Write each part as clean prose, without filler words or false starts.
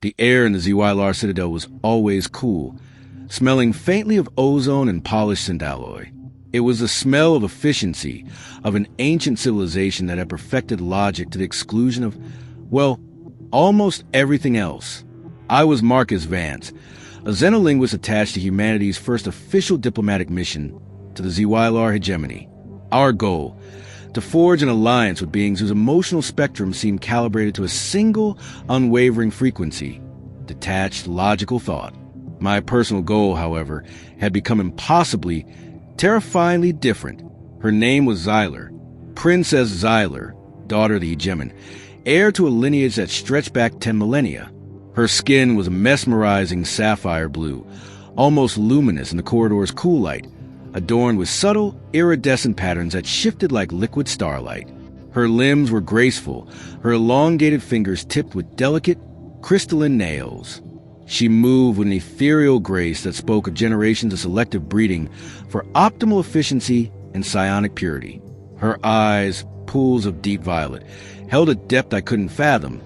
The air in the Xyler Citadel was always cool, smelling faintly of ozone and polished synth-alloy. It was the smell of efficiency, of an ancient civilization that had perfected logic to the exclusion of, well, almost everything else. I was Marcus Vance, a xenolinguist attached to humanity's first official diplomatic mission to the Xyler hegemony. Our goal, to forge an alliance with beings whose emotional spectrum seemed calibrated to a single, unwavering frequency, detached, logical thought. My personal goal, however, had become impossibly, terrifyingly different. Her name was Xyler, Princess Xyler, daughter of the hegemon, heir to a lineage that stretched back 10 millennia. Her skin was a mesmerizing sapphire blue, almost luminous in the corridor's cool light, adorned with subtle, iridescent patterns that shifted like liquid starlight. Her limbs were graceful, her elongated fingers tipped with delicate, crystalline nails. She moved with an ethereal grace that spoke of generations of selective breeding for optimal efficiency and psionic purity. Her eyes, pools of deep violet, held a depth I couldn't fathom,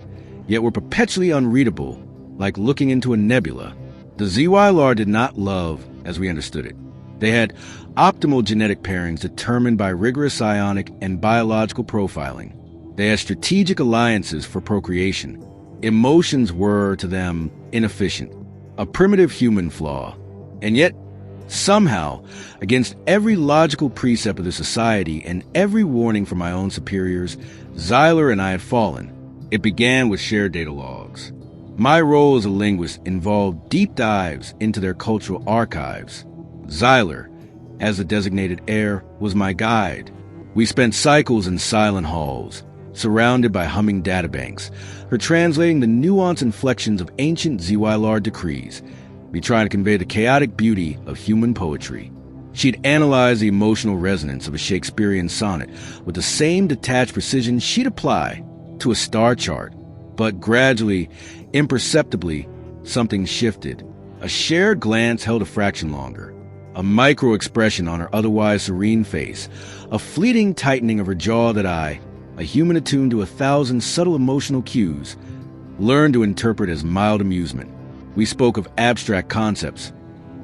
yet were perpetually unreadable, like looking into a nebula. The Xyler did not love as we understood it. They had optimal genetic pairings determined by rigorous psionic and biological profiling. They had strategic alliances for procreation. Emotions were, to them, inefficient, a primitive human flaw. And yet, somehow, against every logical precept of the society and every warning from my own superiors, Xyler and I had fallen. It began with shared data logs. My role as a linguist involved deep dives into their cultural archives. Xyler, as the designated heir, was my guide. We spent cycles in silent halls, surrounded by humming databanks, her translating the nuanced inflections of ancient Xyler decrees, me trying to convey the chaotic beauty of human poetry. She'd analyze the emotional resonance of a Shakespearean sonnet with the same detached precision she'd apply to a star chart. But gradually, imperceptibly, something shifted. A shared glance held a fraction longer. A micro-expression on her otherwise serene face, a fleeting tightening of her jaw that I, a human attuned to 1,000 subtle emotional cues, learned to interpret as mild amusement. We spoke of abstract concepts,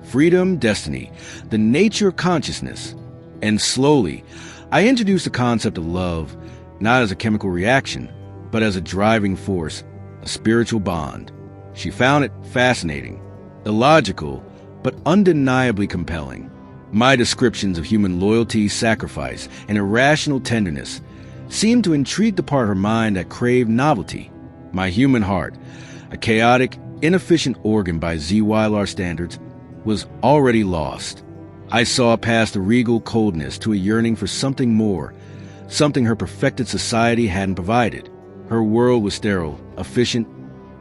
freedom, destiny, the nature of consciousness, and slowly, I introduced the concept of love, not as a chemical reaction, but as a driving force, a spiritual bond. She found it fascinating, illogical, but undeniably compelling. My descriptions of human loyalty, sacrifice, and irrational tenderness seemed to intrigue the part of her mind that craved novelty. My human heart, a chaotic, inefficient organ by Xyler standards, was already lost. I saw past the regal coldness to a yearning for something more, something her perfected society hadn't provided. Her world was sterile, efficient,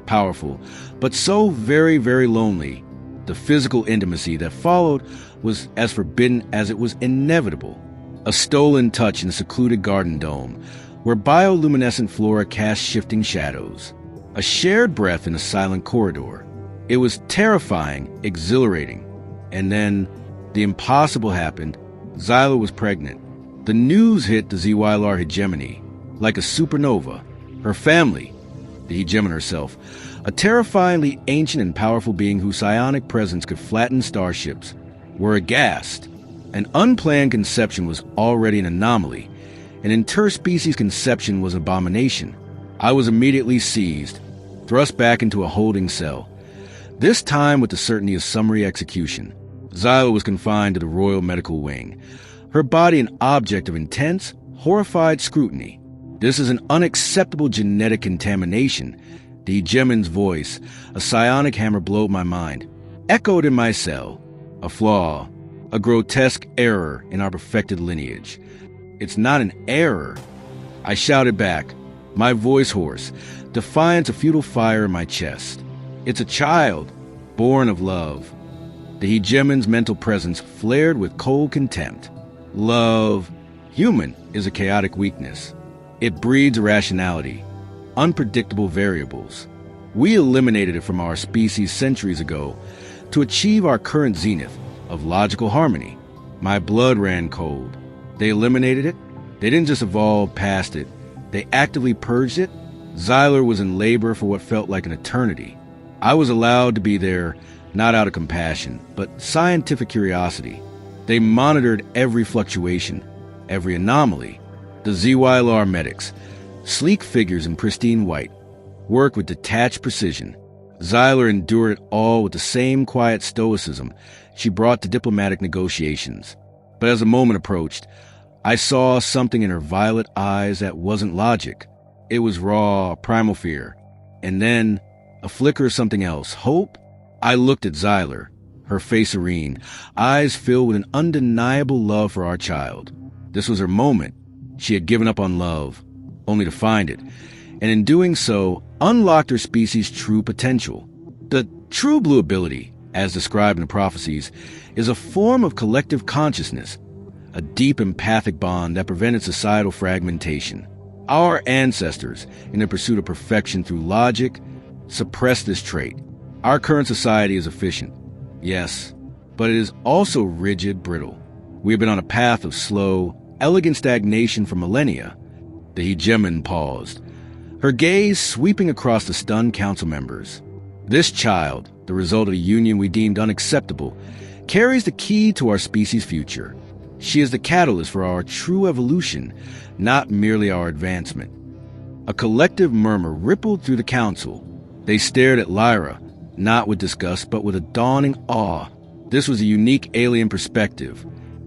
powerful, but so very, very lonely. The physical intimacy that followed was as forbidden as it was inevitable. A stolen touch in a secluded garden dome, where bioluminescent flora cast shifting shadows. A shared breath in a silent corridor. It was terrifying, exhilarating. And then, the impossible happened. Xyler was pregnant. The news hit the Xyler hegemony, like a supernova. Her family, the hegemon herself, a terrifyingly ancient and powerful being whose psionic presence could flatten starships, were aghast. An unplanned conception was already an anomaly. An interspecies conception was an abomination. I was immediately seized, thrust back into a holding cell, this time with the certainty of summary execution. Xyler was confined to the Royal Medical Wing, her body an object of intense, horrified scrutiny. This is an unacceptable genetic contamination. The hegemon's voice, a psionic hammer blowed my mind, echoed in my cell. A flaw, a grotesque error in our perfected lineage. It's not an error. I shouted back, my voice hoarse, defiance of futile fire in my chest. It's a child, born of love. The hegemon's mental presence flared with cold contempt. Love, human, is a chaotic weakness. It breeds irrationality, unpredictable variables. We eliminated it from our species centuries ago to achieve our current zenith of logical harmony. My blood ran cold. They eliminated it. They didn't just evolve past it. They actively purged it. Xyler was in labor for what felt like an eternity. I was allowed to be there not out of compassion, but scientific curiosity. They monitored every fluctuation, every anomaly. The Xyler medics, sleek figures in pristine white, worked with detached precision. Xyler endured it all with the same quiet stoicism she brought to diplomatic negotiations. But as the moment approached, I saw something in her violet eyes that wasn't logic. It was raw, primal fear. And then a flicker of something else. Hope? I looked at Xyler, her face serene, eyes filled with an undeniable love for our child. This was her moment. She had given up on love, only to find it, and in doing so, unlocked her species' true potential. The true blue ability, as described in the prophecies, is a form of collective consciousness, a deep empathic bond that prevented societal fragmentation. Our ancestors, in their pursuit of perfection through logic, suppressed this trait. Our current society is efficient, yes, but it is also rigid, brittle. We have been on a path of slow, elegant stagnation for millennia. The hegemon paused, her gaze sweeping across the stunned council members. This child, the result of a union we deemed unacceptable, carries the key to our species' future. She is the catalyst for our true evolution, not merely our advancement. A collective murmur rippled through the council. They stared at Lyra, not with disgust, but with a dawning awe. This was a unique alien perspective.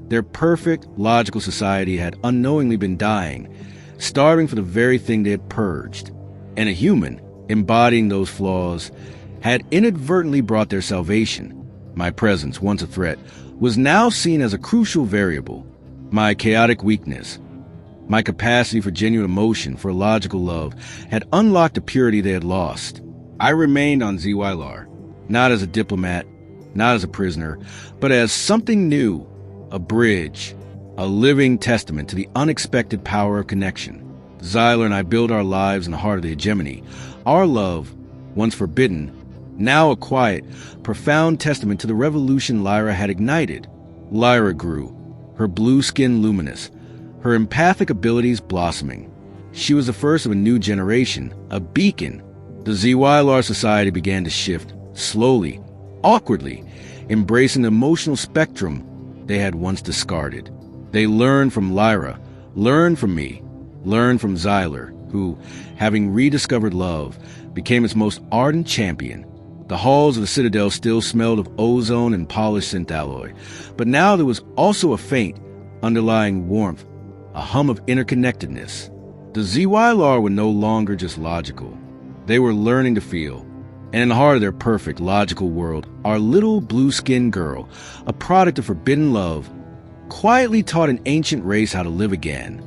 Their perfect, logical society had unknowingly been dying, starving for the very thing they had purged. And a human, embodying those flaws, had inadvertently brought their salvation. My presence, once a threat, was now seen as a crucial variable. My chaotic weakness, my capacity for genuine emotion, for logical love, had unlocked the purity they had lost. I remained on Xyler, not as a diplomat, not as a prisoner, but as something new, a bridge, a living testament to the unexpected power of connection. Xyler and I build our lives in the heart of the hegemony. Our love, once forbidden, now a quiet, profound testament to the revolution Lyra had ignited. Lyra grew, her blue skin luminous, her empathic abilities blossoming. She was the first of a new generation, a beacon. The Xyler society began to shift, slowly, awkwardly, embracing the emotional spectrum they had once discarded. They learned from Lyra, learned from me, learned from Xyler, who, having rediscovered love, became its most ardent champion. The halls of the Citadel still smelled of ozone and polished synth alloy, but now there was also a faint, underlying warmth, a hum of interconnectedness. The Xyler were no longer just logical. They were learning to feel. And in the heart of their perfect, logical world, our little blue-skinned girl, a product of forbidden love, quietly taught an ancient race how to live again.